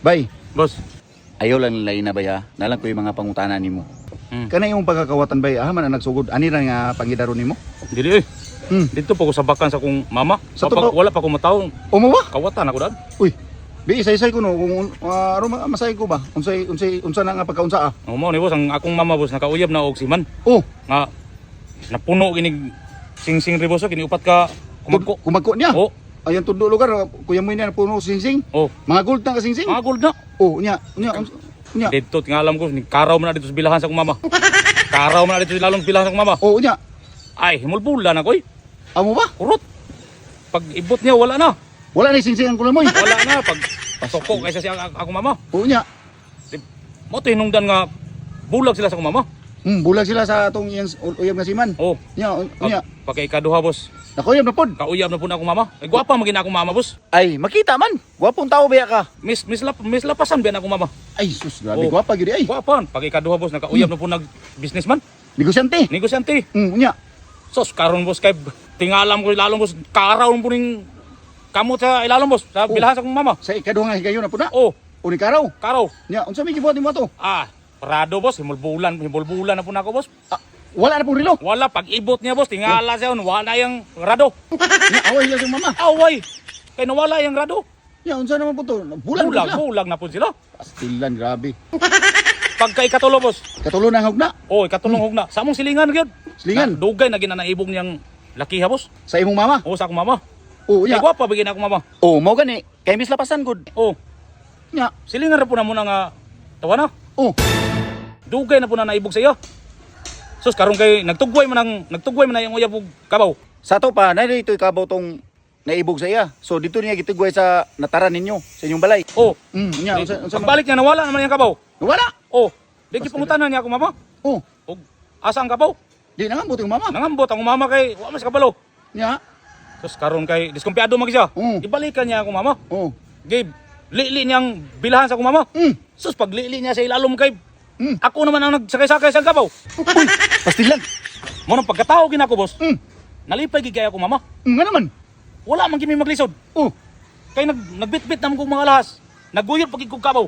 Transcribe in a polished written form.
Bay, Boss. ayaw lang nila na bay ha. Nalang ko yung mga pangutanan nimo. Hmm. Kana yung pagkakawatan bay, man ang nagsugod. Ani ra nga pangidaro nimo? Dili eh. Hmm. Dito po ko sa bakan sa akong mama. Sa Kapag totoo? wala pa ko matao, Umo ba? kawatan ako dad. Uy. Bi isa-isay ko no kung aro masay ko ba? Unsa na nga pagkaunsa ah? Mo ni boss ang akong mama boss nakauyab na og siman Oh, nga napuno kinig sing-sing ri boss kini upat ka kumagko. kumagko niya. Oh, Ayan tundo lugar, kuya mo niya puno sing-sing. oh. Mga gold na kasing-sing. Mga gold na. Oh, nya. Dito tingalam ko ni karaw man na dito sa bilahan sa akong mama. Karaw man na dito sa lalong bilahan sa akong mama. Oh, nya. Ay, himulbulan ako eh. Amo ba? Kurot. Pag ibot niya wala na. Wala na sing-sing ang kulang mo. Wala na pag pasoko kaysa siya akong mama. Oh, nya. Mo to hinungdan nga bulag sila sa akong mama. Bulag sila sa atong uyab nga siman. Oh, Nya, nya. pag ikaduha boss. Nakuyab na pod. Kauyab na po na akong mama. Ay gwapa magina akong mama boss. Ay, makita man. Gwapong tao ba ka? Miss lapasan ba na akong mama. Ay, sus, grabe Oh. gwapa gyud ay. Gwapa pag ikaduha boss nakauyab na po nag businessman. Negosyante. Negosyante. Nya. Sos karon boss kay tingalam ko lalong boss karaw po ning kamot sa ilalong boss sa bilahan sa akong mama. Sa ikaduha nga higayon na po na. Oh, Uni karaw. karaw. Nya, unsa may gibuhat nimo to? Ah, parado boss, himulbulan na po na ako boss. Wala na pong relo. Wala pag ibot niya boss, tingala siya wala yang rado. Nya, away sila sa mama. Away. Kay nawala yang rado. Nya, unsa naman po to? Bulan po sila. Bulag na po sila. Pastilan, grabe. Pagka ikatulo boss. Katulo na ang hugna. Oh, ikatulong hugna. Sa among silingan gyud. Silingan? Dugay na ginanaibog niyang lakiha boss. Sa imong mama. Oh, sa akong mama. Oh, Kay nya. gwapa bigyan akong mama. Oh, mao gani. Kay Miss Lapasan gud. Oh, Nya. silingan ra po na mo nga tawa na. Oh, Dugay na po na naibog sa iyo. Sus karon kay nagtugway man na yung uyab ug kabaw. sa to pa, na dito ikabaw tong naibog sa iya. So dito niya gitigway sa nataran ninyo sa inyong balay. Oh, Nya, unsa man? pagbalik niya nawala naman yung kabaw. Wala. Oh, di gipangutanan niya akong mama. Oh, Og asa ang kabaw? di na nga buti mama. Nangambot ang mama kay wa mas kabalo. Nya. Sus karon kay diskumpiyado man siya. Ibalikan niya akong mama. Oh. Gabe, lili niyang bilahan sa akong mama. Sus pag lili niya sa ilalom kay ako naman ang nagsakay-sakay sa kabaw. Pastilan. Mo nang pagkatao ginako boss. Mm. Nalipay gid kay ako mama. Nga naman. Wala man kimi maglisod. Oh. Kay nagbitbit na mo kong mga lahas. Naguyod pag kog kabaw.